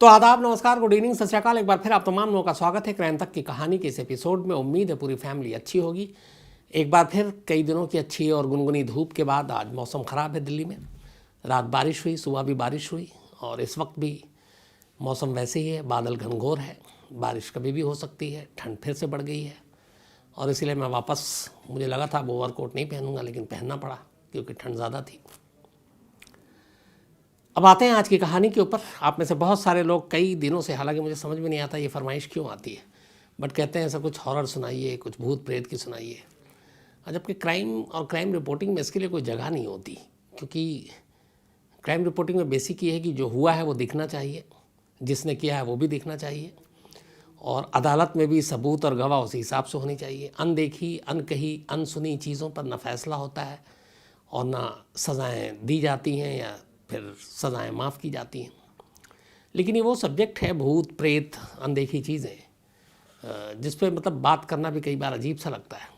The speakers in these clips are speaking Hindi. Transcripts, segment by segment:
तो आदाब, नमस्कार, गुड इवनिंग, सत श्री अकाल। एक बार फिर आप तमाम लोगों का स्वागत है क्राइम तक की कहानी के इस एपिसोड में। उम्मीद है पूरी फैमिली अच्छी होगी। एक बार फिर कई दिनों की अच्छी और गुनगुनी धूप के बाद आज मौसम ख़राब है दिल्ली में। रात बारिश हुई, सुबह भी बारिश हुई और इस वक्त भी मौसम वैसे ही है, बादल घनघोर है, बारिश कभी भी हो सकती है, ठंड फिर से बढ़ गई है और इसीलिए मैं वापस, मुझे लगा था ओवरकोट नहीं पहनूंगा लेकिन पहनना पड़ा क्योंकि ठंड ज़्यादा थी। अब आते हैं आज की कहानी के ऊपर। आप में से बहुत सारे लोग कई दिनों से, हालांकि मुझे समझ में नहीं आता ये फरमाइश क्यों आती है, बट कहते हैं ऐसा कुछ हॉरर सुनाइए, कुछ भूत प्रेत की सुनाइए। जबकि क्राइम और क्राइम रिपोर्टिंग में इसके लिए कोई जगह नहीं होती, क्योंकि क्राइम रिपोर्टिंग में बेसिक ये है कि जो हुआ है वो दिखना चाहिए, जिसने किया है वो भी दिखना चाहिए और अदालत में भी सबूत और गवाह उसी हिसाब से होनी चाहिए। अनदेखी, अनकही, अनसुनी चीज़ों पर न फैसला होता है और ना सज़ाएँ दी जाती हैं या फिर सज़ाएँ माफ़ की जाती हैं। लेकिन ये वो सब्जेक्ट है, भूत प्रेत, अनदेखी चीज़ें, जिस पे मतलब बात करना भी कई बार अजीब सा लगता है।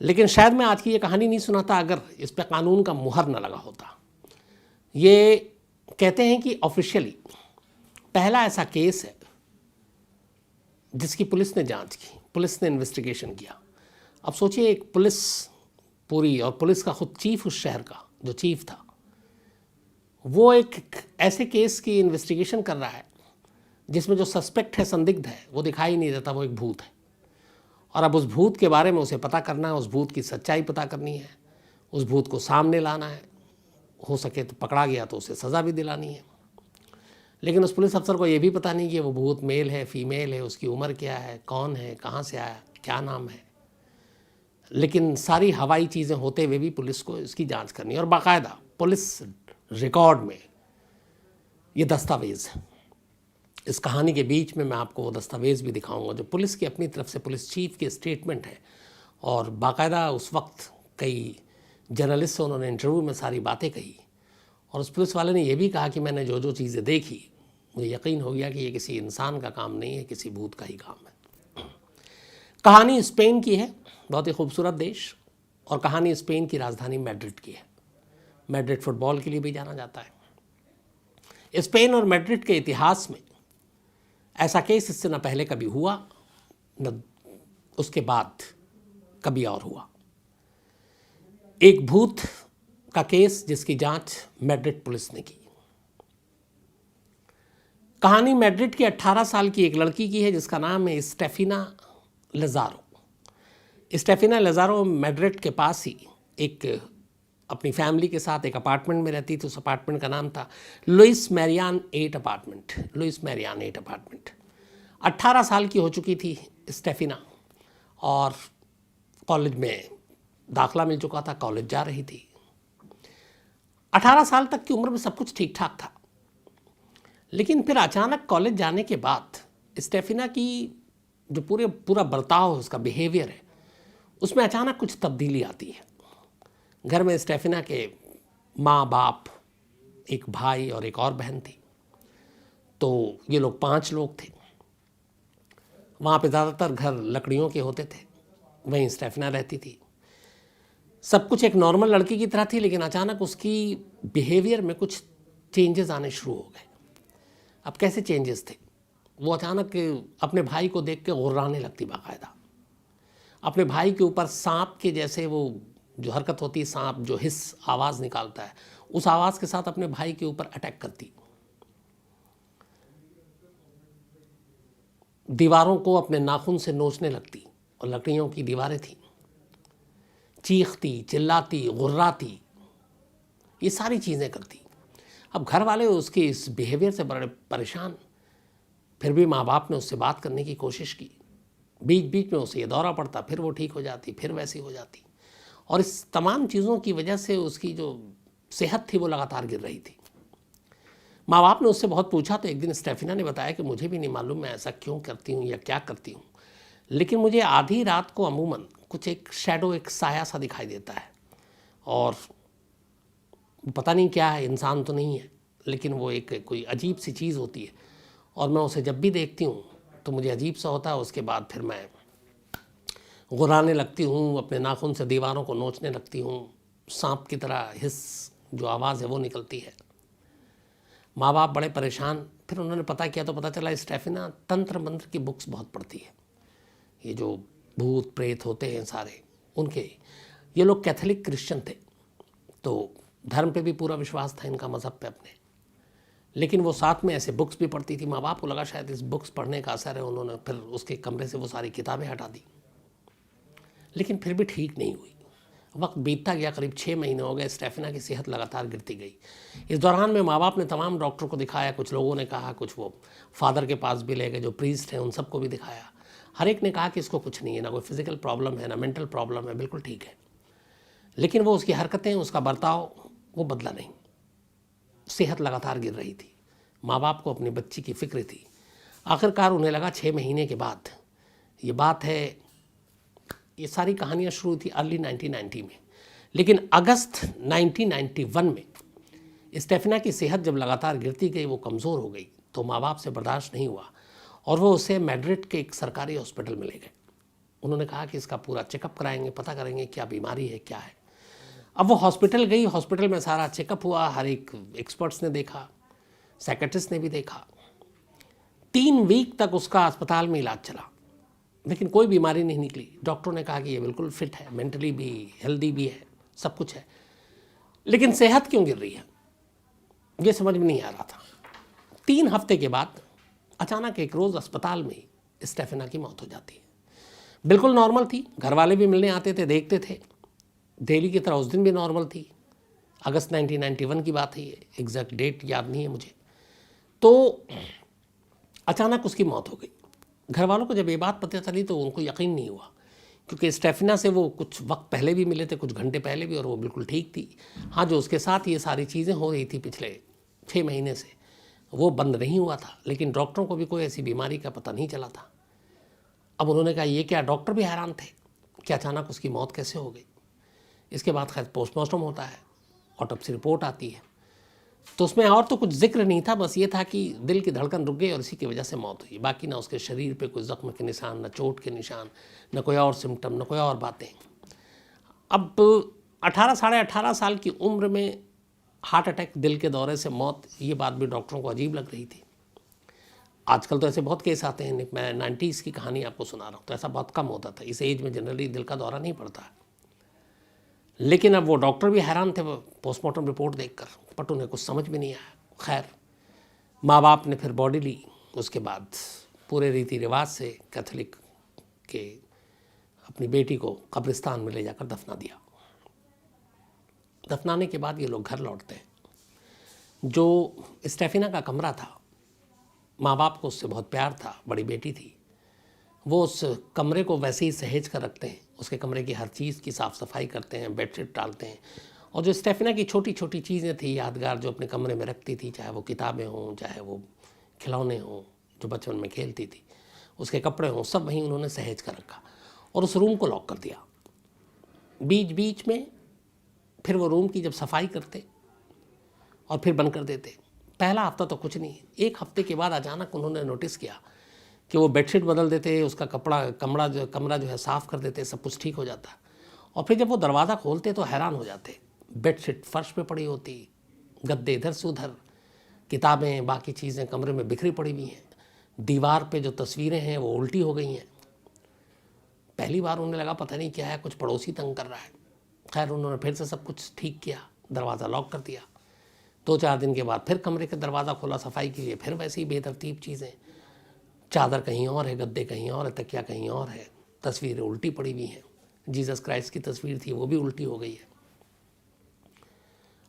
लेकिन शायद मैं आज की ये कहानी नहीं सुनाता अगर इस पे कानून का मुहर न लगा होता। ये कहते हैं कि ऑफिशियली पहला ऐसा केस है जिसकी पुलिस ने जांच की, पुलिस ने इन्वेस्टिगेशन किया। अब सोचिए, एक पुलिस पूरी, और पुलिस का खुद चीफ उस शहर का जो चीफ था, वो एक ऐसे केस की इन्वेस्टिगेशन कर रहा है जिसमें जो सस्पेक्ट है, संदिग्ध है, वो दिखाई नहीं देता, वो एक भूत है। और अब उस भूत के बारे में उसे पता करना है, उस भूत की सच्चाई पता करनी है, उस भूत को सामने लाना है, हो सके तो पकड़ा गया तो उसे सज़ा भी दिलानी है। लेकिन उस पुलिस अफसर को ये भी पता नहीं कि वो भूत मेल है, फीमेल है, उसकी उम्र क्या है, कौन है, कहाँ से आया, क्या नाम है। लेकिन सारी हवाई चीज़ें होते हुए भी पुलिस को इसकी जांच करनी है और बाकायदा पुलिस रिकॉर्ड में ये दस्तावेज़ है। इस कहानी के बीच में मैं आपको वो दस्तावेज़ भी दिखाऊंगा जो पुलिस की अपनी तरफ से, पुलिस चीफ के स्टेटमेंट है और बाकायदा उस वक्त कई जर्नलिस्ट से उन्होंने इंटरव्यू में सारी बातें कही और उस पुलिस वाले ने यह भी कहा कि मैंने जो जो चीज़ें देखी, मुझे यकीन हो गया कि ये किसी इंसान का काम नहीं है, किसी भूत का ही काम है। कहानी स्पेन की है, बहुत ही खूबसूरत देश, और कहानी स्पेन की राजधानी मैड्रिड की है। मैड्रिड फुटबॉल के लिए भी जाना जाता है। स्पेन और मैड्रिड के इतिहास में ऐसा केस इससे न पहले कभी हुआ, न उसके बाद कभी और हुआ। एक भूत का केस जिसकी जांच मैड्रिड पुलिस ने की। कहानी मैड्रिड की 18 साल की एक लड़की की है जिसका नाम है स्टेफिना लज़ारो। स्टेफिना लज़ारो मैड्रिड के पास ही एक अपनी फैमिली के साथ एक अपार्टमेंट में रहती थी। उस अपार्टमेंट का नाम था Louis Marian 8 apartment. Louis Marian 8 apartment. 18 साल की हो चुकी थी स्टेफिना और कॉलेज में दाखिला मिल चुका था, कॉलेज जा रही थी। 18 साल तक की उम्र में सब कुछ ठीक ठाक था, लेकिन फिर अचानक कॉलेज जाने के बाद स्टेफिना की जो पूरा बर्ताव है, उसका बिहेवियर है, उसमें अचानक कुछ तब्दीली आती है। घर में स्टेफिना के माँ बाप, एक भाई और एक और बहन थी, तो ये लोग 5 लोग थे। वहाँ पे ज़्यादातर घर लकड़ियों के होते थे, वहीं स्टेफिना रहती थी। सब कुछ एक नॉर्मल लड़की की तरह थी, लेकिन अचानक उसकी बिहेवियर में कुछ चेंजेस आने शुरू हो गए। अब कैसे चेंजेस थे? वो अचानक अपने भाई को देख के गुर्राने लगती, बाकायदा अपने भाई के ऊपर सांप के जैसे, वो जो हरकत होती है, सांप जो हिस आवाज़ निकालता है, उस आवाज़ के साथ अपने भाई के ऊपर अटैक करती। दीवारों को अपने नाखून से नोचने लगती, और लकड़ियों की दीवारें थीं। चीखती, चिल्लाती, गुर्राती, ये सारी चीज़ें करती। अब घर वाले उसके इस बिहेवियर से बड़े परेशान। फिर भी माँ बाप ने उससे बात करने की कोशिश की। बीच बीच में उसे ये दौरा पड़ता, फिर वो ठीक हो जाती, फिर वैसी हो जाती, और इस तमाम चीज़ों की वजह से उसकी जो सेहत थी वो लगातार गिर रही थी। माँ बाप ने उससे बहुत पूछा तो एक दिन स्टेफिना ने बताया कि मुझे भी नहीं मालूम मैं ऐसा क्यों करती हूँ या क्या करती हूँ, लेकिन मुझे आधी रात को अमूमन कुछ एक शैडो, एक साया सा दिखाई देता है, और पता नहीं क्या है, इंसान तो नहीं है, लेकिन वो एक कोई अजीब सी चीज़ होती है, और मैं उसे जब भी देखती हूँ तो मुझे अजीब सा होता है। उसके बाद फिर मैं गुर्राने लगती हूँ, अपने नाखून से दीवारों को नोचने लगती हूँ, सांप की तरह हिस जो आवाज़ है वो निकलती है। माँ बाप बड़े परेशान, फिर उन्होंने पता किया तो पता चला स्टेफिना तंत्र मंत्र की बुक्स बहुत पढ़ती है। ये जो भूत प्रेत होते हैं सारे उनके, ये लोग कैथोलिक क्रिश्चियन थे, तो धर्म पे भी पूरा विश्वास था इनका, मज़हब पे अपने, लेकिन वो साथ में ऐसे बुक्स भी पढ़ती थी। माँ बाप को लगा शायद इस बुक्स पढ़ने का असर है, उन्होंने फिर उसके कमरे से वो सारी किताबें हटा दी, लेकिन फिर भी ठीक नहीं हुई। वक्त बीतता गया, करीब 6 महीने हो गए, स्टेफिना की सेहत लगातार गिरती गई। इस दौरान में माँ बाप ने तमाम डॉक्टर को दिखाया, कुछ लोगों ने कहा, कुछ वो फादर के पास भी ले गए जो प्रीस्ट हैं, उन सबको भी दिखाया। हर एक ने कहा कि इसको कुछ नहीं है, ना कोई फिजिकल प्रॉब्लम है, ना मेंटल प्रॉब्लम है, बिल्कुल ठीक है। लेकिन वो उसकी हरकतें, उसका बर्ताव वो बदला नहीं, सेहत लगातार गिर रही थी। माँ बाप को अपनी बच्ची की फिक्र थी। आखिरकार उन्हें लगा 6 महीने के बाद, ये बात है, ये सारी कहानियाँ शुरू थी अर्ली 1990 में, लेकिन अगस्त 1991 में स्टेफिना की सेहत जब लगातार गिरती गई, वो कमज़ोर हो गई, तो माँ बाप से बर्दाश्त नहीं हुआ और वो उसे मैड्रिड के एक सरकारी हॉस्पिटल में ले गए। उन्होंने कहा कि इसका पूरा चेकअप कराएंगे, पता करेंगे क्या बीमारी है, क्या है। अब वो हॉस्पिटल गई, हॉस्पिटल में सारा चेकअप हुआ, हर एक एक्सपर्ट्स ने देखा, साइकेट्रिस्ट ने भी देखा। 3 वीक तक उसका अस्पताल में इलाज चला, लेकिन कोई बीमारी नहीं निकली। डॉक्टरों ने कहा कि ये बिल्कुल फिट है, मेंटली भी हेल्दी भी है, सब कुछ है, लेकिन सेहत क्यों गिर रही है, ये समझ में नहीं आ रहा था। 3 हफ्ते के बाद अचानक एक रोज़ अस्पताल में स्टेफिना की मौत हो जाती है। बिल्कुल नॉर्मल थी, घर वाले भी मिलने आते थे, देखते थे, डेली की तरह उस दिन भी नॉर्मल थी। अगस्त 1991 की बात है, ये एग्जैक्ट डेट याद नहीं है मुझे। तो अचानक उसकी मौत हो गई। घर वालों को जब ये बात पता चली तो उनको यकीन नहीं हुआ, क्योंकि स्टेफिना से वो कुछ वक्त पहले भी मिले थे, कुछ घंटे पहले भी, और वो बिल्कुल ठीक थी। हाँ, जो उसके साथ ये सारी चीज़ें हो रही थी पिछले 6 महीने से, वो बंद नहीं हुआ था, लेकिन डॉक्टरों को भी कोई ऐसी बीमारी का पता नहीं चला था। अब उन्होंने कहा ये क्या, डॉक्टर भी हैरान थे कि अचानक उसकी मौत कैसे हो गई। इसके बाद खैर पोस्टमार्टम होता है, ऑटोप्सी रिपोर्ट आती है, तो उसमें और तो कुछ जिक्र नहीं था, बस ये था कि दिल की धड़कन रुक गई और इसी की वजह से मौत हुई। बाकी ना उसके शरीर पे कोई ज़ख्म के निशान, ना चोट के निशान, ना कोई और सिम्टम, ना कोई और बातें। अब 18 साढ़े 18 साल की उम्र में हार्ट अटैक, दिल के दौरे से मौत, ये बात भी डॉक्टरों को अजीब लग रही थी। आजकल तो ऐसे बहुत केस आते हैं, मैं 90s की कहानी आपको सुना रहा हूँ, तो ऐसा बहुत कम होता था। इस एज में जनरली दिल का दौरा नहीं पड़ता। लेकिन अब वो डॉक्टर भी हैरान थे पोस्टमार्टम रिपोर्ट देखकर, बट उन्हें कुछ समझ में नहीं आया। खैर, माँ बाप ने फिर बॉडी ली, उसके बाद पूरे रीति रिवाज से कैथोलिक के अपनी बेटी को कब्रिस्तान में ले जाकर दफना दिया। दफनाने के बाद ये लोग घर लौटते हैं। जो स्टेफिना का कमरा था, माँ बाप को उससे बहुत प्यार था, बड़ी बेटी थी, वो उस कमरे को वैसे ही सहेज कर रखते हैं। उसके कमरे की हर चीज़ की साफ़ सफाई करते हैं, बेडशीट डालते हैं, और जो स्टेफिना की छोटी छोटी चीज़ें थी यादगार, जो अपने कमरे में रखती थी, चाहे वो किताबें हों, चाहे वो खिलौने हों जो बचपन में खेलती थी, उसके कपड़े हों, सब वहीं उन्होंने सहेज कर रखा और उस रूम को लॉक कर दिया। बीच बीच में फिर वो रूम की जब सफाई करते और फिर बंद कर देते। पहला हफ्ता तो कुछ नहीं, 1 हफ्ते के बाद अचानक उन्होंने नोटिस किया कि वो बेडशीट बदल देते, उसका कमरा जो है साफ़ कर देते, सब कुछ ठीक हो जाता। और फिर जब वो दरवाज़ा खोलते तो हैरान हो जाते, बेडशीट फर्श पे पड़ी होती, गद्दे इधर से उधर, किताबें बाकी चीज़ें कमरे में बिखरी पड़ी हुई हैं, दीवार पे जो तस्वीरें हैं वो उल्टी हो गई हैं। पहली बार उन्हें लगा पता नहीं क्या है, कुछ पड़ोसी तंग कर रहा है। खैर, उन्होंने फिर से सब कुछ ठीक किया, दरवाज़ा लॉक कर दिया। 2-4 दिन के बाद फिर कमरे का दरवाज़ा खोला सफाई के लिए, फिर वैसे ही बेतरतीब चीज़ें, चादर कहीं और है, गद्दे कहीं और है, तकिया कहीं और है, तस्वीरें उल्टी पड़ी हुई हैं। जीसस क्राइस्ट की तस्वीर थी वो भी उल्टी हो गई है।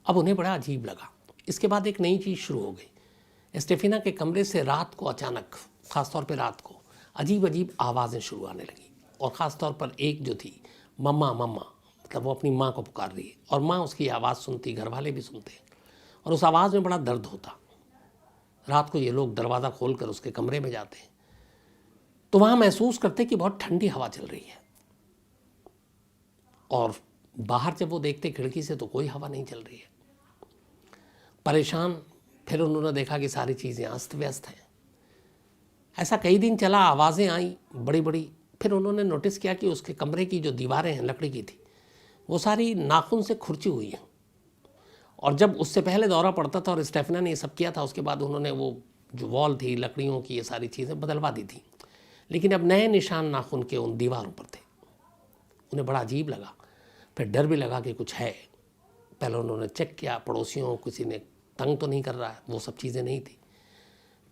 अब उन्हें बड़ा अजीब लगा। इसके बाद एक नई चीज़ शुरू हो गई। स्टेफिना के कमरे से रात को अचानक, ख़ासतौर पे रात को, अजीब अजीब आवाज़ें शुरू आने लगी, और ख़ासतौर पर एक जो थी, मम्मा मम्मा, मतलब वो अपनी माँ को पुकार रही है, और माँ उसकी आवाज़ सुनती, घर वाले भी सुनते, और उस आवाज़ में बड़ा दर्द होता। रात को ये लोग दरवाज़ा खोलकर उसके कमरे में जाते हैं तो वहाँ महसूस करते कि बहुत ठंडी हवा चल रही है, और बाहर जब वो देखते खिड़की से तो कोई हवा नहीं चल रही है। परेशान फिर उन्होंने देखा कि सारी चीज़ें अस्त व्यस्त हैं। ऐसा कई दिन चला, आवाज़ें आई बड़ी बड़ी। फिर उन्होंने नोटिस किया कि उसके कमरे की जो दीवारें हैं लकड़ी की थी, वो सारी नाखून से खुरची हुई हैं। और जब उससे पहले दौरा पड़ता था और स्टेफिना ने ये सब किया था, उसके बाद उन्होंने वो जो वॉल थी लकड़ियों की, ये सारी चीज़ें बदलवा दी थी, लेकिन अब नए निशान नाखून के उन दीवारों पर थे। उन्हें बड़ा अजीब लगा, फिर डर भी लगा कि कुछ है। पहले उन्होंने चेक किया पड़ोसियों, किसी ने तंग तो नहीं कर रहा है, वो सब चीज़ें नहीं थी।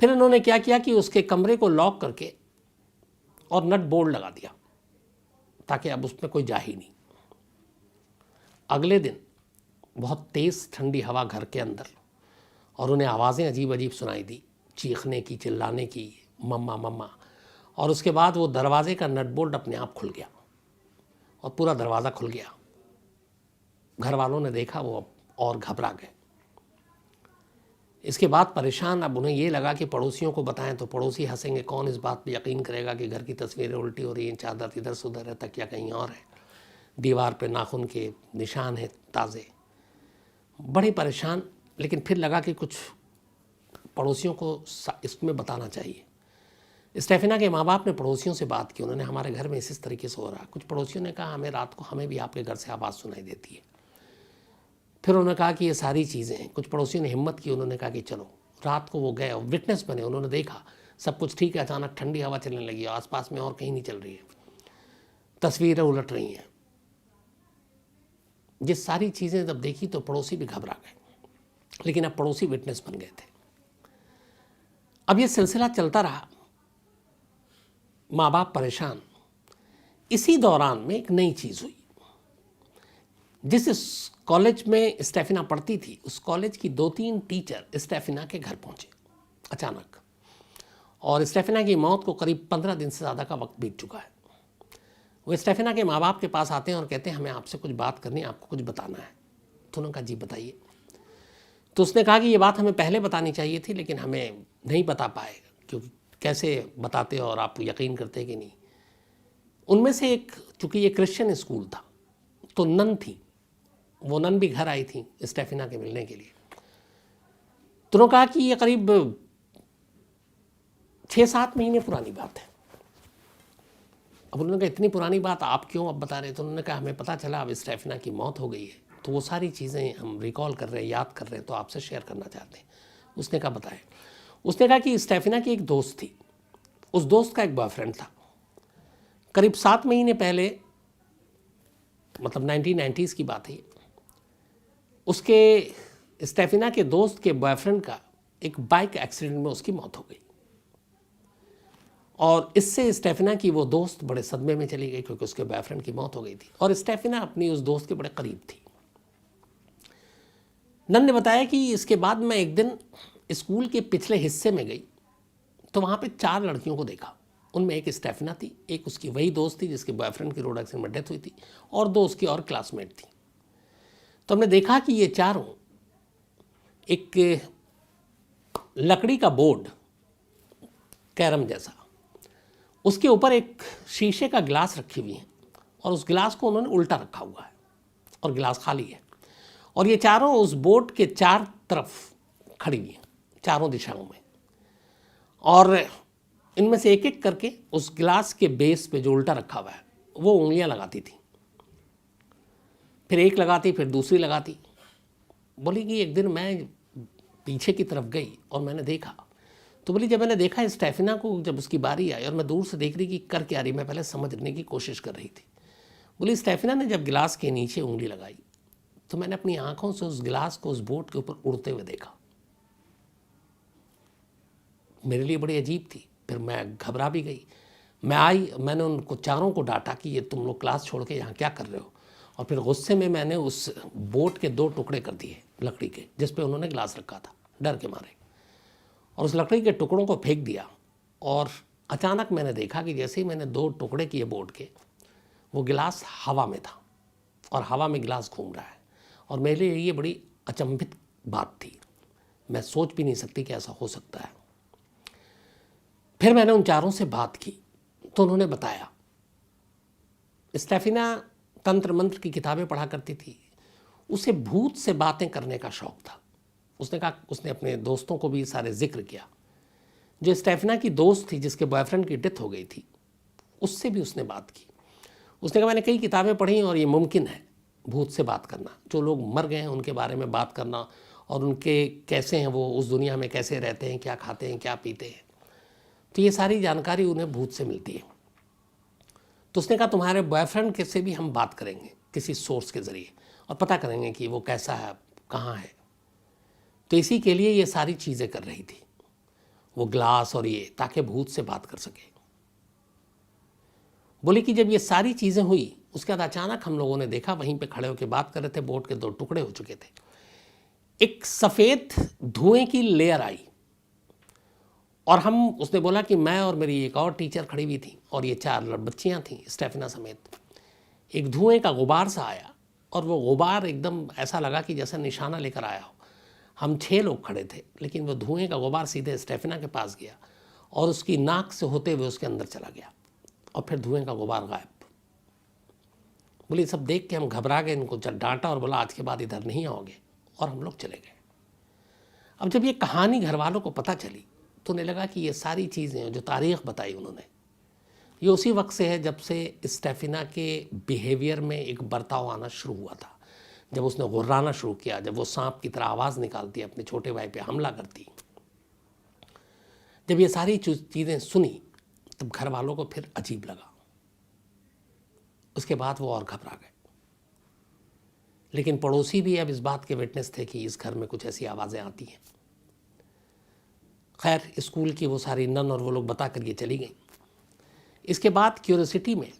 फिर उन्होंने क्या किया कि उसके कमरे को लॉक करके और नट बोल्ट लगा दिया ताकि अब उसमें कोई जा ही नहीं। अगले दिन बहुत तेज़ ठंडी हवा घर के अंदर, और उन्हें आवाज़ें अजीब अजीब सुनाई दी, चीखने की, चिल्लाने की, मम्मा मम्मा। और उसके बाद वो दरवाजे का नट बोल्ट अपने आप खुल गया और पूरा दरवाज़ा खुल गया। घर वालों ने देखा, वो और घबरा गए। इसके बाद परेशान अब उन्हें ये लगा कि पड़ोसियों को बताएं तो पड़ोसी हंसेंगे, कौन इस बात पे यकीन करेगा कि घर की तस्वीरें उल्टी हो रही हैं, चादर इधर से उधर है, तकिया कहीं और है, दीवार पे नाखून के निशान हैं ताज़े। बड़े परेशान, लेकिन फिर लगा कि कुछ पड़ोसियों को इसमें बताना चाहिए। स्टेफिना के माँ बाप ने पड़ोसियों से बात की, उन्होंने हमारे घर में इस तरीके से हो रहा है। कुछ पड़ोसियों ने कहा हमें रात को हमें भी आपके घर से आवाज़ सुनाई देती है। फिर उन्होंने कहा कि ये सारी चीज़ें हैं। कुछ पड़ोसियों ने हिम्मत की, उन्होंने कहा कि चलो। रात को वो गए और विटनेस बने, उन्होंने देखा सब कुछ ठीक है, अचानक ठंडी हवा चलने लगी, आसपास में और कहीं नहीं चल रही है, तस्वीरें उलट रही हैं। ये सारी चीज़ें जब देखी तो पड़ोसी भी घबरा गए, लेकिन अब पड़ोसी विटनेस बन गए थे। अब ये सिलसिला चलता रहा, माँ बाप परेशान। इसी दौरान में एक नई चीज़ हुई। जिस कॉलेज में स्टेफिना पढ़ती थी, उस कॉलेज की 2-3 टीचर स्टेफिना के घर पहुंचे अचानक, और स्टेफिना की मौत को करीब 15 दिन से ज़्यादा का वक्त बीत चुका है। वो स्टेफिना के माँ बाप के पास आते हैं और कहते हैं हमें आपसे कुछ बात करनी है, आपको कुछ बताना है। तो उन्होंने कहा जी बताइए। तो उसने कहा कि ये बात हमें पहले बतानी चाहिए थी, लेकिन हमें नहीं बता पाए, क्योंकि कैसे बताते और आप यकीन करते कि नहीं। उनमें से एक, चूँकि ये क्रिश्चियन स्कूल था, तो नन थी, वो नन भी घर आई थी स्टेफिना के मिलने के लिए। तो उन्होंने कहा कि ये करीब 6-7 महीने पुरानी बात है। अब उन्होंने कहा इतनी पुरानी बात आप क्यों अब बता रहे? तो उन्होंने कहा हमें पता चला अब स्टेफिना की मौत हो गई है, तो वो सारी चीज़ें हम रिकॉल कर रहे हैं, याद कर रहे हैं, तो आपसे शेयर करना चाहते हैं। उसने कहा बताएं। उसने कहा कि स्टेफिना की एक दोस्त थी, उस दोस्त का एक बॉयफ्रेंड था। करीब 7 महीने पहले, मतलब 1990s की बात है, उसके स्टेफिना के दोस्त के बॉयफ्रेंड का एक बाइक एक्सीडेंट में उसकी मौत हो गई। और इससे स्टेफिना की वो दोस्त बड़े सदमे में चली गई, क्योंकि उसके बॉयफ्रेंड की मौत हो गई थी और स्टेफिना अपनी उस दोस्त के बड़े करीब थी। नन ने बताया कि इसके बाद मैं एक दिन स्कूल के पिछले हिस्से में गई, तो वहाँ पे 4 लड़कियों को देखा। उनमें एक स्टेफिना थी, एक उसकी वही दोस्त थी जिसके बॉयफ्रेंड की रोड एक्सीडेंट में डेथ हुई थी, और 2 उसकी और क्लासमेट थी। तो हमने देखा कि ये चारों एक लकड़ी का बोर्ड, कैरम जैसा, उसके ऊपर एक शीशे का गिलास रखी हुई है, और उस गिलास को उन्होंने उल्टा रखा हुआ है और गिलास खाली है। और ये चारों उस बोर्ड के 4 तरफ खड़ी हुई हैं, चारों दिशाओं में, और इनमें से एक एक करके उस गिलास के बेस पे जो उल्टा रखा हुआ है वो उंगलियां लगाती थी। फिर एक लगाती, फिर दूसरी लगाती। बोली कि एक दिन मैं पीछे की तरफ गई और मैंने देखा, तो बोली जब मैंने देखा स्टेफिना को, जब उसकी बारी आई और मैं दूर से देख रही कि कर क्या रही, मैं पहले समझने की कोशिश कर रही थी। बोली स्टेफिना ने जब गिलास के नीचे उंगली लगाई तो मैंने अपनी आंखों से उस गिलास को उस बोर्ड के ऊपर उड़ते हुए देखा। मेरे लिए बड़ी अजीब थी। फिर मैं घबरा भी गई। मैं आई, मैंने उनको चारों को डांटा कि ये तुम लोग क्लास छोड़ के यहाँ क्या कर रहे हो, और फिर गुस्से में मैंने उस बोर्ड के 2 टुकड़े कर दिए लकड़ी के, जिस पे उन्होंने ग्लास रखा था, डर के मारे, और उस लकड़ी के टुकड़ों को फेंक दिया। और अचानक मैंने देखा कि जैसे ही मैंने 2 टुकड़े किए बोर्ड के, वो गिलास हवा में था और हवा में गिलास घूम रहा है। और मेरे लिए ये बड़ी अचंभित बात थी, मैं सोच भी नहीं सकती कि ऐसा हो सकता है। फिर मैंने उन चारों से बात की तो उन्होंने बताया स्टेफिना तंत्र मंत्र की किताबें पढ़ा करती थी, उसे भूत से बातें करने का शौक था। उसने कहा, उसने अपने दोस्तों को भी सारे जिक्र किया। जो स्टेफिना की दोस्त थी जिसके बॉयफ्रेंड की डेथ हो गई थी, उससे भी उसने बात की। उसने कहा मैंने कई किताबें पढ़ी और ये मुमकिन है भूत से बात करना, जो लोग मर गए हैं उनके बारे में बात करना, और उनके कैसे हैं, वो उस दुनिया में कैसे रहते हैं, क्या खाते हैं, क्या पीते हैं। तो ये सारी जानकारी उन्हें भूत से मिलती है। तो उसने कहा तुम्हारे बॉयफ्रेंड के से भी हम बात करेंगे किसी सोर्स के ज़रिए और पता करेंगे कि वो कैसा है, कहाँ है। तो इसी के लिए ये सारी चीज़ें कर रही थी, वो ग्लास और ये, ताकि भूत से बात कर सके। बोले कि जब ये सारी चीज़ें हुई उसके बाद अचानक हम लोगों ने देखा, वहीं पे खड़े होकर बात कर रहे थे, बोट के 2 टुकड़े हो चुके थे, एक सफ़ेद धुएं की लेयर आई और उसने बोला कि मैं और मेरी एक और टीचर खड़ी हुई थी और ये 4 बच्चियां थीं स्टेफिना समेत। एक धुएं का गुबार सा आया और वो गुबार एकदम ऐसा लगा कि जैसे निशाना लेकर आया हो। हम 6 लोग खड़े थे, लेकिन वो धुएं का गुबार सीधे स्टेफिना के पास गया और उसकी नाक से होते हुए उसके अंदर चला गया और फिर धुएं का गुबार गायब। बोली सब देख के हम घबरा गए, इनको डांटा और बोला आज के बाद इधर नहीं आओगे, और हम लोग चले गए। अब जब ये कहानी घर वालों को पता चली तो उन्हें लगा कि ये सारी चीज़ें जो तारीख़ बताई उन्होंने, ये उसी वक्त से है जब से स्टेफिना के बिहेवियर में एक बर्ताव आना शुरू हुआ था, जब उसने गुर्राना शुरू किया, जब वो सांप की तरह आवाज़ निकालती, अपने छोटे भाई पे हमला करती। जब ये सारी चीज़ें सुनी तब घर वालों को फिर अजीब लगा। उसके बाद वो और घबरा गए। लेकिन पड़ोसी भी अब इस बात के विटनेस थे कि इस घर में कुछ ऐसी आवाज़ें आती हैं। खैर स्कूल की वो सारी नन और वो लोग बता कर ये चली गई। इसके बाद क्यूरियोसिटी में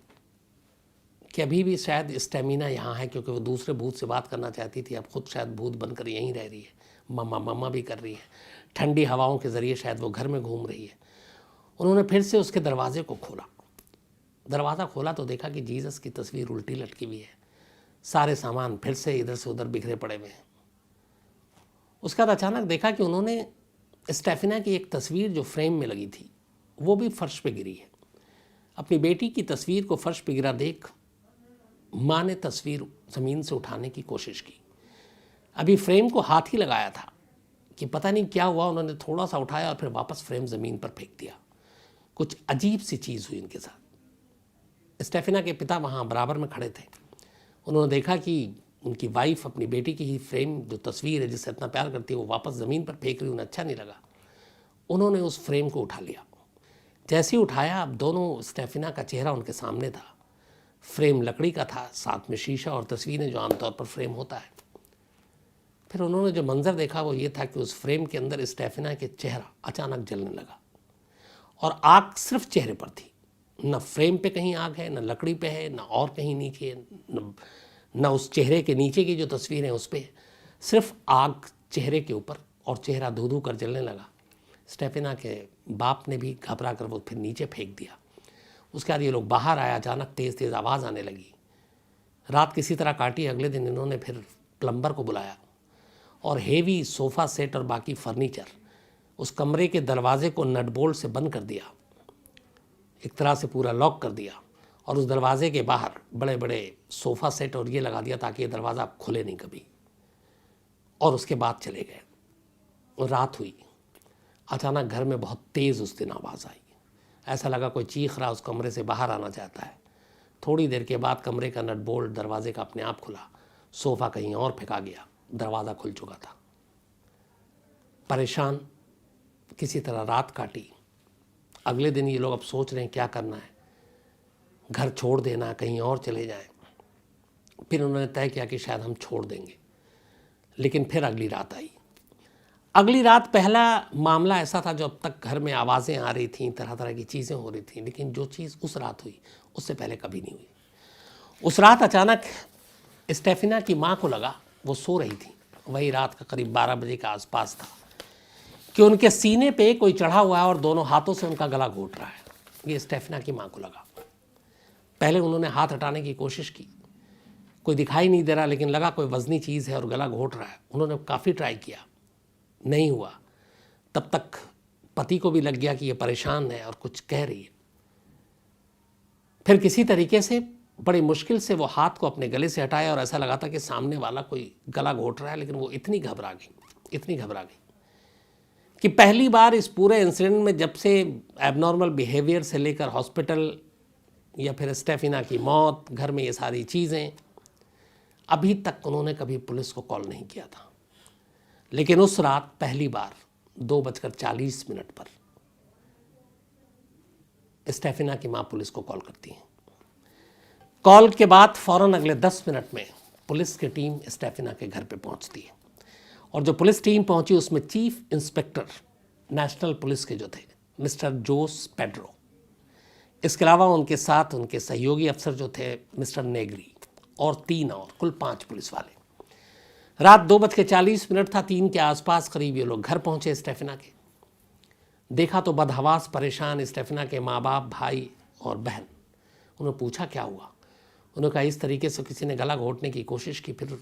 कि अभी भी शायद स्टेमिना यहाँ है, क्योंकि वो दूसरे भूत से बात करना चाहती थी, अब खुद शायद भूत बनकर यहीं रह रही है, मम्मा मम्मा भी कर रही है, ठंडी हवाओं के ज़रिए शायद वो घर में घूम रही है। उन्होंने फिर से उसके दरवाजे को खोला। दरवाज़ा खोला तो देखा कि जीसस की तस्वीर उल्टी लटकी हुई है, सारे सामान फिर से इधर से उधर बिखरे पड़े हुए हैं। उसके बाद अचानक देखा कि उन्होंने स्टेफिना की एक तस्वीर जो फ्रेम में लगी थी वो भी फर्श पे गिरी है। अपनी बेटी की तस्वीर को फर्श पे गिरा देख माँ ने तस्वीर ज़मीन से उठाने की कोशिश की। अभी फ्रेम को हाथ ही लगाया था कि पता नहीं क्या हुआ, उन्होंने थोड़ा सा उठाया और फिर वापस फ्रेम ज़मीन पर फेंक दिया। कुछ अजीब सी चीज़ हुई उनके साथ। स्टेफिना के पिता वहाँ बराबर में खड़े थे। उन्होंने देखा कि उनकी वाइफ अपनी बेटी की ही फ्रेम, जो तस्वीर है जिससे इतना प्यार करती है, वो वापस ज़मीन पर फेंक रही। उन्हें अच्छा नहीं लगा। उन्होंने उस फ्रेम को उठा लिया। जैसे ही उठाया, अब दोनों स्टेफिना का चेहरा उनके सामने था। फ्रेम लकड़ी का था, साथ में शीशा और तस्वीरें जो आमतौर पर फ्रेम होता है। फिर उन्होंने जो मंजर देखा वो ये था कि उस फ्रेम के अंदर स्टेफिना के चेहरा अचानक जलने लगा और आग सिर्फ चेहरे पर थी। न फ्रेम पे कहीं आग है, न लकड़ी पे है, न और कहीं नीचे, न उस चेहरे के नीचे की जो तस्वीर है उस पर, सिर्फ आग चेहरे के ऊपर, और चेहरा धू धू कर जलने लगा। स्टेफिना के बाप ने भी घबरा कर वो फिर नीचे फेंक दिया। उसके बाद ये लोग बाहर आया, अचानक तेज़ तेज़ आवाज़ आने लगी। रात किसी तरह काटी। अगले दिन इन्होंने फिर प्लम्बर को बुलाया और हेवी सोफ़ा सेट और बाकी फर्नीचर, उस कमरे के दरवाजे को नट बोल्ट से बंद कर दिया, एक तरह से पूरा लॉक कर दिया, और उस दरवाजे के बाहर बड़े बड़े सोफ़ा सेट और ये लगा दिया ताकि ये दरवाज़ा खुले नहीं कभी। और उसके बाद चले गए। और रात हुई। अचानक घर में बहुत तेज़ उस दिन आवाज़ आई। ऐसा लगा कोई चीख रहा, उस कमरे से बाहर आना चाहता है। थोड़ी देर के बाद कमरे का नट बोल्ट दरवाजे का अपने आप खुला, सोफ़ा कहीं और फेंका गया, दरवाज़ा खुल चुका था। परेशान किसी तरह रात काटी। अगले दिन ये लोग अब सोच रहे हैं क्या करना है, घर छोड़ देना, कहीं और चले जाएं। फिर उन्होंने तय किया कि शायद हम छोड़ देंगे। लेकिन फिर अगली रात आई। अगली रात पहला मामला ऐसा था जो अब तक घर में आवाज़ें आ रही थीं, तरह तरह की चीज़ें हो रही थीं, लेकिन जो चीज़ उस रात हुई उससे पहले कभी नहीं हुई। उस रात अचानक स्टेफिना की माँ को लगा, वो सो रही थी, वही रात का करीब 12 बजे के आसपास था, कि उनके सीने पे कोई चढ़ा हुआ है और दोनों हाथों से उनका गला घोंट रहा है। ये स्टेफिना की माँ को लगा। पहले उन्होंने हाथ हटाने की कोशिश की, कोई दिखाई नहीं दे रहा, लेकिन लगा कोई वजनी चीज़ है और गला घोंट रहा है। उन्होंने काफ़ी ट्राई किया, नहीं हुआ। तब तक पति को भी लग गया कि ये परेशान है और कुछ कह रही है। फिर किसी तरीके से बड़ी मुश्किल से वो हाथ को अपने गले से हटाया और ऐसा लगा था कि सामने वाला कोई गला घोंट रहा है, लेकिन वो इतनी घबरा गई कि पहली बार इस पूरे इंसिडेंट में, जब से एबनॉर्मल बिहेवियर से लेकर हॉस्पिटल या फिर स्टेफिना की मौत, घर में ये सारी चीज़ें, अभी तक उन्होंने कभी पुलिस को कॉल नहीं किया था। लेकिन उस रात पहली बार 2:40 पर स्टेफिना की मां पुलिस को कॉल करती है। कॉल के बाद फौरन अगले 10 मिनट में पुलिस की टीम स्टेफिना के घर पे पहुंचती है। और जो पुलिस टीम पहुंची उसमें चीफ इंस्पेक्टर नेशनल पुलिस के जो थे मिस्टर जोस पेड्रो, इसके अलावा उनके साथ उनके सहयोगी अफसर जो थे मिस्टर नेगरी और 3 और कुल 5 पुलिस वाले। रात 2:40 था, 3 के आसपास करीब ये लोग घर पहुंचे स्टेफिना के। देखा तो बदहवास परेशान स्टेफिना के माँ बाप, भाई और बहन। उन्होंने पूछा क्या हुआ। उन्होंने कहा इस तरीके से किसी ने गला घोटने की कोशिश की। फिर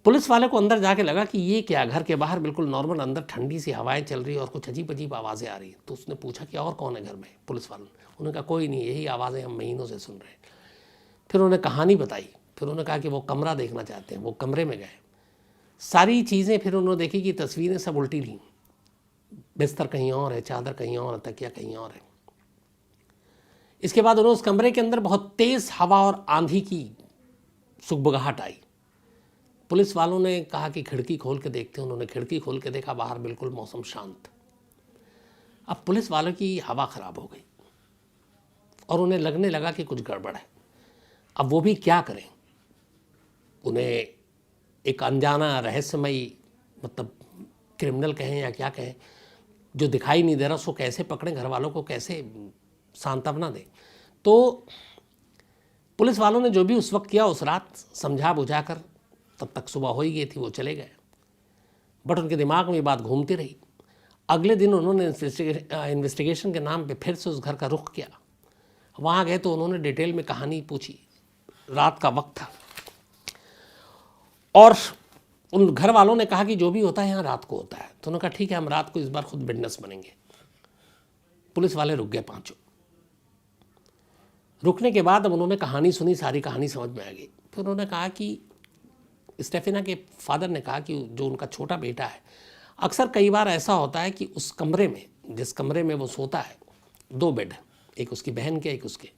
पुलिस वाले को अंदर जाके लगा कि ये क्या, घर के बाहर बिल्कुल नॉर्मल, अंदर ठंडी सी हवाएं चल रही है और कुछ अजीब अजीब आवाज़ें आ रही हैं। तो उसने पूछा कि और कौन है घर में, पुलिस वालों ने। उन्होंने कहा कोई नहीं, यही आवाज़ें हम महीनों से सुन रहे हैं। फिर उन्होंने कहानी बताई। फिर उन्होंने कहा कि वो कमरा देखना चाहते हैं। वो कमरे में गए, सारी चीज़ें फिर उन्होंने देखी कि तस्वीरें सब उल्टी ली, बिस्तर कहीं और है, चादर कहीं और है, तकिया कहीं और है। इसके बाद उन्होंने उस कमरे के अंदर बहुत तेज़ हवा और आंधी की सुगबुगाहट आई। पुलिस वालों ने कहा कि खिड़की खोल के देखते हैं। उन्होंने खिड़की खोल के देखा, बाहर बिल्कुल मौसम शांत। अब पुलिस वालों की हवा खराब हो गई और उन्हें लगने लगा कि कुछ गड़बड़ है। अब वो भी क्या करें। उन्हें एक अनजाना रहस्यमयी, मतलब क्रिमिनल कहें या क्या कहें, जो दिखाई नहीं दे रहा, उसको कैसे पकड़ें, घर वालों को कैसे सांत्वना दें। तो पुलिस वालों ने जो भी उस वक्त किया, उस रात समझा बुझा कर, तब तक सुबह हो ही गई थी, वो चले गए। बट उनके दिमाग में ये बात घूमती रही। अगले दिन उन्होंने इन्वेस्टिगेशन के नाम पे फिर से उस घर का रुख किया। वहाँ गए तो उन्होंने डिटेल में कहानी पूछी। रात का वक्त था और उन घर वालों ने कहा कि जो भी होता है यहाँ रात को होता है। तो उन्होंने कहा ठीक है, हम रात को इस बार खुद विटनेस बनेंगे। पुलिस वाले रुक गए पांचों। रुकने के बाद अब उन्होंने कहानी सुनी, सारी कहानी समझ में आ गई। फिर उन्होंने कहा कि स्टेफिना के फादर ने कहा कि जो उनका छोटा बेटा है, अक्सर कई बार ऐसा होता है कि उस कमरे में, जिस कमरे में वो सोता है, 2 बेड है, एक उसकी बहन के, एक उसके।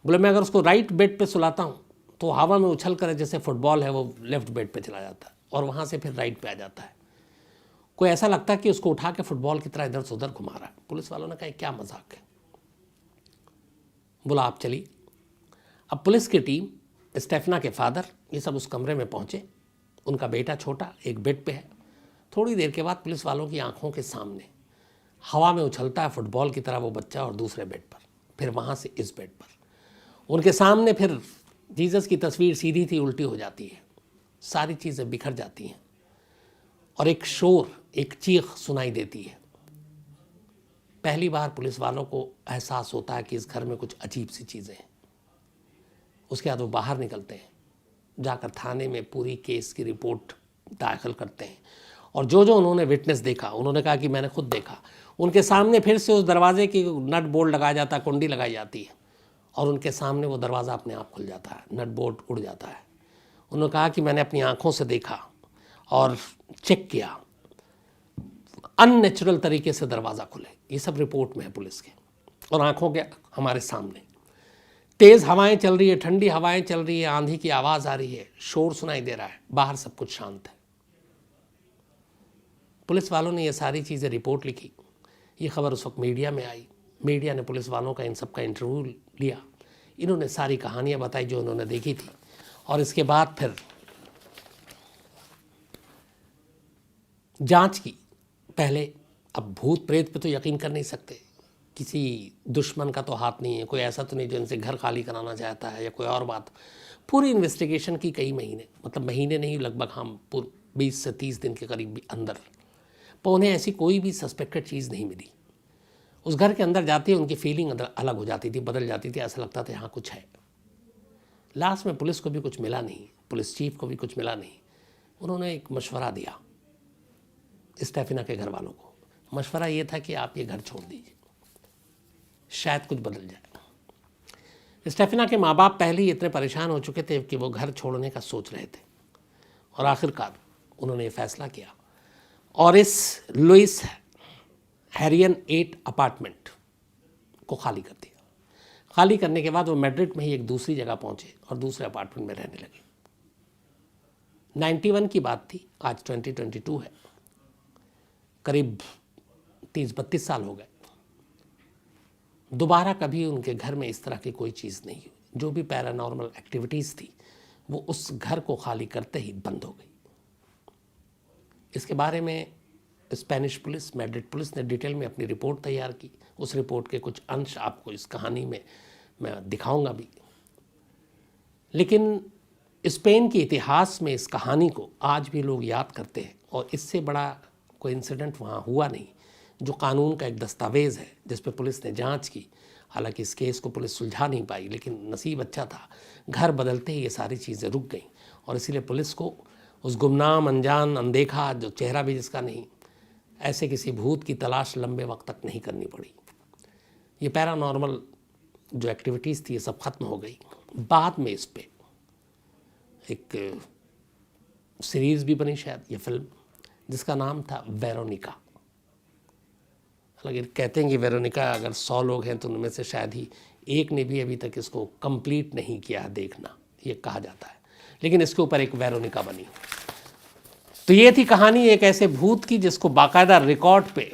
बोले मैं अगर उसको राइट बेड पे सुलाता हूँ तो हवा में उछल कर, जैसे फुटबॉल है, वो लेफ्ट बेड पे चला जाता है और वहाँ से फिर राइट पे आ जाता है। कोई ऐसा लगता है कि उसको उठा के फुटबॉल की तरह इधर से उधर घुमा रहा है। पुलिस वालों ने कहा क्या मजाक है। बोला आप चलिए। अब पुलिस की टीम, स्टेफिना के फादर, ये सब उस कमरे में पहुँचे। उनका बेटा छोटा एक बेड पे है। थोड़ी देर के बाद पुलिस वालों की आंखों के सामने हवा में उछलता है फुटबॉल की तरह वो बच्चा, और दूसरे बेड पर, फिर वहाँ से इस बेड पर। उनके सामने फिर जीसस की तस्वीर सीधी थी उल्टी हो जाती है, सारी चीज़ें बिखर जाती हैं और एक शोर, एक चीख सुनाई देती है। पहली बार पुलिस वालों को एहसास होता है कि इस घर में कुछ अजीब सी चीज़ें हैं। उसके बाद वो बाहर निकलते हैं, जाकर थाने में पूरी केस की रिपोर्ट दाखिल करते हैं। और जो जो उन्होंने विटनेस देखा, उन्होंने कहा कि मैंने खुद देखा। उनके सामने फिर से उस दरवाजे की नट बोल्ट लगाया जाता है, कुंडी लगाई जाती है और उनके सामने वो दरवाज़ा अपने आप खुल जाता है, नट बोल्ट उड़ जाता है। उन्होंने कहा कि मैंने अपनी आंखों से देखा और चेक किया, अननेचुरल तरीके से दरवाज़ा खुले। ये सब रिपोर्ट में है पुलिस के, और आंखों के हमारे सामने तेज़ हवाएं चल रही है, ठंडी हवाएं चल रही है, आंधी की आवाज़ आ रही है, शोर सुनाई दे रहा है, बाहर सब कुछ शांत है। पुलिस वालों ने ये सारी चीज़ें रिपोर्ट लिखी। ये खबर उस वक्त मीडिया में आई। मीडिया ने पुलिस वालों का, इन सब का इंटरव्यू लिया। इन्होंने सारी कहानियाँ बताई जो उन्होंने देखी थी। और इसके बाद फिर जांच की। पहले अब भूत प्रेत पे तो यकीन कर नहीं सकते, किसी दुश्मन का तो हाथ नहीं है, कोई ऐसा तो नहीं जो इनसे घर खाली कराना चाहता है या कोई और बात। पूरी इन्वेस्टिगेशन की कई महीने, मतलब महीने नहीं, लगभग हम 20 से 30 दिन के करीब अंदर, पर उन्हें ऐसी कोई भी सस्पेक्टेड चीज़ नहीं मिली। उस घर के अंदर जाते ही उनकी फीलिंग अलग हो जाती थी, बदल जाती थी, ऐसा लगता था यहाँ कुछ है। लास्ट में पुलिस को भी कुछ मिला नहीं, पुलिस चीफ को भी कुछ मिला नहीं। उन्होंने एक मशवरा दिया स्टेफिना के घर वालों को। मशवरा ये था कि आप ये घर छोड़ दीजिए, शायद कुछ बदल जाए। स्टेफिना के माँ बाप पहले ही इतने परेशान हो चुके थे कि वो घर छोड़ने का सोच रहे थे, और आखिरकार उन्होंने ये फैसला किया और इस लुइस हैरियन 8 अपार्टमेंट को खाली कर दिया। खाली करने के बाद वो मैड्रिड में ही एक दूसरी जगह पहुंचे और दूसरे अपार्टमेंट में रहने लगे। 91 की बात थी, आज 2022 है, करीब 30-32 साल हो गए। दोबारा कभी उनके घर में इस तरह की कोई चीज़ नहीं हुई। जो भी पैरानॉर्मल एक्टिविटीज़ थी वो उस घर को खाली करते ही बंद हो गई। इसके बारे में स्पेनिश पुलिस, मैड्रिड पुलिस ने डिटेल में अपनी रिपोर्ट तैयार की। उस रिपोर्ट के कुछ अंश आपको इस कहानी में मैं दिखाऊंगा भी। लेकिन स्पेन के इतिहास में इस कहानी को आज भी लोग याद करते हैं, और इससे बड़ा कोई इंसिडेंट वहाँ हुआ नहीं, जो कानून का एक दस्तावेज़ है जिस पे पुलिस ने जांच की। हालांकि इस केस को पुलिस सुलझा नहीं पाई, लेकिन नसीब अच्छा था, घर बदलते ही ये सारी चीज़ें रुक गईं, और इसीलिए पुलिस को उस गुमनाम, अनजान, अनदेखा, जो चेहरा भी जिसका नहीं, ऐसे किसी भूत की तलाश लंबे वक्त तक नहीं करनी पड़ी। ये पैरानॉर्मल जो एक्टिविटीज़ थी ये सब खत्म हो गई। बाद में इस पे एक सीरीज़ भी बनी, शायद ये फिल्म, जिसका नाम था वेरोनिका। हालांकि कहते हैं कि वेरोनिका अगर 100 लोग हैं तो उनमें से शायद ही एक ने भी अभी तक इसको कंप्लीट नहीं किया है देखना, ये कहा जाता है। लेकिन इसके ऊपर एक वेरोनिका बनी। तो ये थी कहानी एक ऐसे भूत की जिसको बाकायदा रिकॉर्ड पे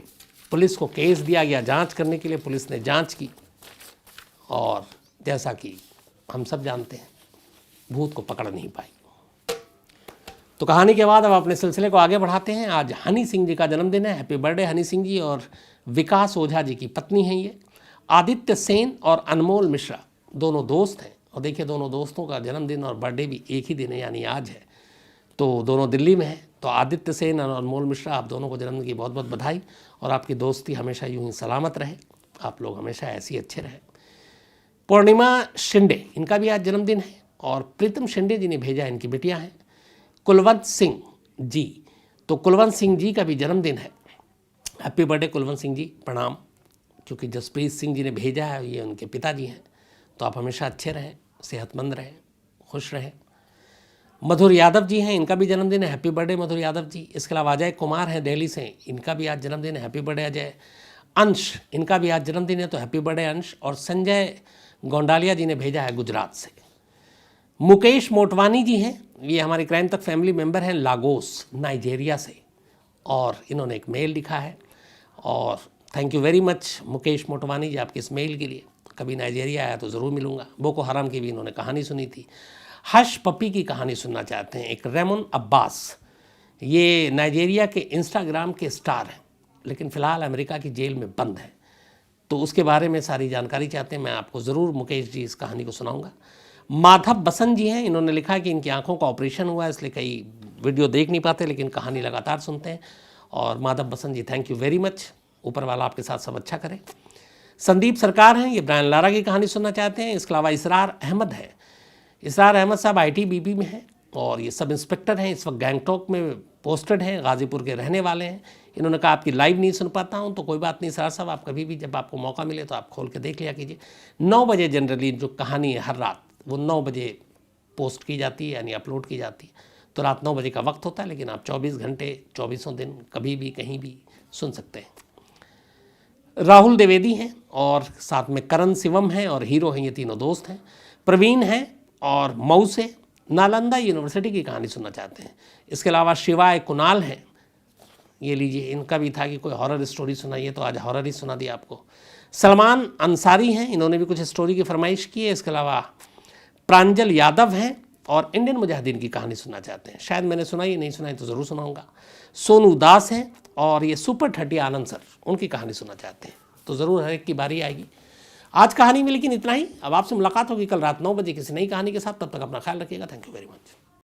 पुलिस को केस दिया गया जांच करने के लिए। पुलिस ने जांच की, और जैसा कि हम सब जानते हैं, भूत को पकड़ नहीं पाई। तो कहानी के बाद अब अपने सिलसिले को आगे बढ़ाते हैं। आज हनी सिंह जी का जन्मदिन है। Happy birthday Honey Singh ji. और विकास ओझा जी की पत्नी हैं ये, आदित्य सेन और अनमोल मिश्रा, दोनों दोस्त हैं। और देखिए, दोनों दोस्तों का जन्मदिन और बर्थडे भी एक ही दिन है, यानी आज है। तो दोनों दिल्ली में हैं। तो आदित्य सेन और अनमोल मिश्रा, आप दोनों को जन्मदिन की बहुत बहुत बधाई, और आपकी दोस्ती हमेशा यूं ही सलामत रहे, आप लोग हमेशा ऐसे ही अच्छे रहें। पूर्णिमा शिंदे, इनका भी आज जन्मदिन है। और प्रीतम शिंदे जी ने भेजा, इनकी बेटियां हैं। कुलवंत सिंह जी, तो कुलवंत सिंह जी का भी जन्मदिन है। हैप्पी बर्थडे कुलवंत सिंह जी, प्रणाम। क्योंकि जसप्रीत सिंह जी ने भेजा है, ये उनके पिताजी हैं। तो आप हमेशा अच्छे रहें, सेहतमंद रहें, खुश रहें। मधुर यादव जी हैं, इनका भी जन्मदिन है। हैप्पी बर्थडे मधुर यादव जी। इसके अलावा अजय कुमार हैं दिल्ली से, इनका भी आज जन्मदिन है। Happy birthday Ajay. अंश, इनका भी आज जन्मदिन है, तो हैप्पी बर्थडे अंश। और संजय गोंडालिया जी ने भेजा है गुजरात से। मुकेश मोटवानी जी हैं, ये हमारी क्राइम तक फैमिली मेंबर हैं, लागोस नाइजेरिया से, और इन्होंने एक मेल लिखा है। और thank you very much Mukesh Motwani ji आपके इस मेल के लिए। कभी नाइजेरिया आया तो ज़रूर मिलूंगा। बोको हराम की भी इन्होंने कहानी सुनी थी। हश पपी की कहानी सुनना चाहते हैं। एक रेमन अब्बास, ये नाइजेरिया के इंस्टाग्राम के स्टार हैं, लेकिन फ़िलहाल अमेरिका की जेल में बंद है। तो उसके बारे में सारी जानकारी चाहते हैं, मैं आपको ज़रूर मुकेश जी इस कहानी को सुनाऊंगा। माधव बसंत जी हैं, इन्होंने लिखा कि इनकी आंखों का ऑपरेशन हुआ है, इसलिए कई वीडियो देख नहीं पाते, लेकिन कहानी लगातार सुनते हैं। और माधव बसंत जी, थैंक यू वेरी मच। ऊपर वाला आपके साथ सब अच्छा करे। संदीप सरकार हैं, ये ब्रायन लारा की कहानी सुनना चाहते हैं। इसके अलावा इसरार अहमद है। इसरार अहमद साहब ITBP में हैं, और ये सब इंस्पेक्टर हैं, इस वक्त गैंगटॉक में पोस्टेड हैं, गाज़ीपुर के रहने वाले हैं। इन्होंने कहा आपकी लाइव नहीं सुन पाता हूं, तो कोई बात नहीं इसरार साहब, आप कभी भी जब आपको मौका मिले तो आप खोल के देख लिया कीजिए। 9 बजे जनरली जो कहानी है हर रात, वो 9 बजे पोस्ट की जाती है, यानी अपलोड की जाती है। तो रात 9 बजे का वक्त होता है, लेकिन आप 24 घंटे 24 दिन कभी भी कहीं भी सुन सकते हैं। राहुल द्विवेदी हैं, और साथ में करण शिवम हैं, और हीरो हैं, ये तीनों दोस्त हैं। प्रवीण हैं, और मऊ से नालंदा यूनिवर्सिटी की कहानी सुनना चाहते हैं। इसके अलावा शिवाय कुणाल हैं, ये लीजिए, इनका भी था कि कोई हॉरर स्टोरी सुनाइए, तो आज हॉरर ही सुना दिया आपको। सलमान अंसारी हैं, इन्होंने भी कुछ स्टोरी की फरमाइश की है। इसके अलावा प्रांजल यादव हैं, और इंडियन मुजाहिदीन की कहानी सुनना चाहते हैं। शायद मैंने सुनाई, नहीं सुनाई तो ज़रूर सुनाऊंगा। सोनू दास हैं, और ये सुपर 30 आनंद सर, उनकी कहानी सुनना चाहते हैं। तो ज़रूर हर एक की बारी आएगी। आज कहानी में लेकिन इतना ही। अब आपसे मुलाकात होगी कल रात 9 बजे किसी नई कहानी के साथ। तब तक अपना ख्याल रखिएगा। Thank you very much.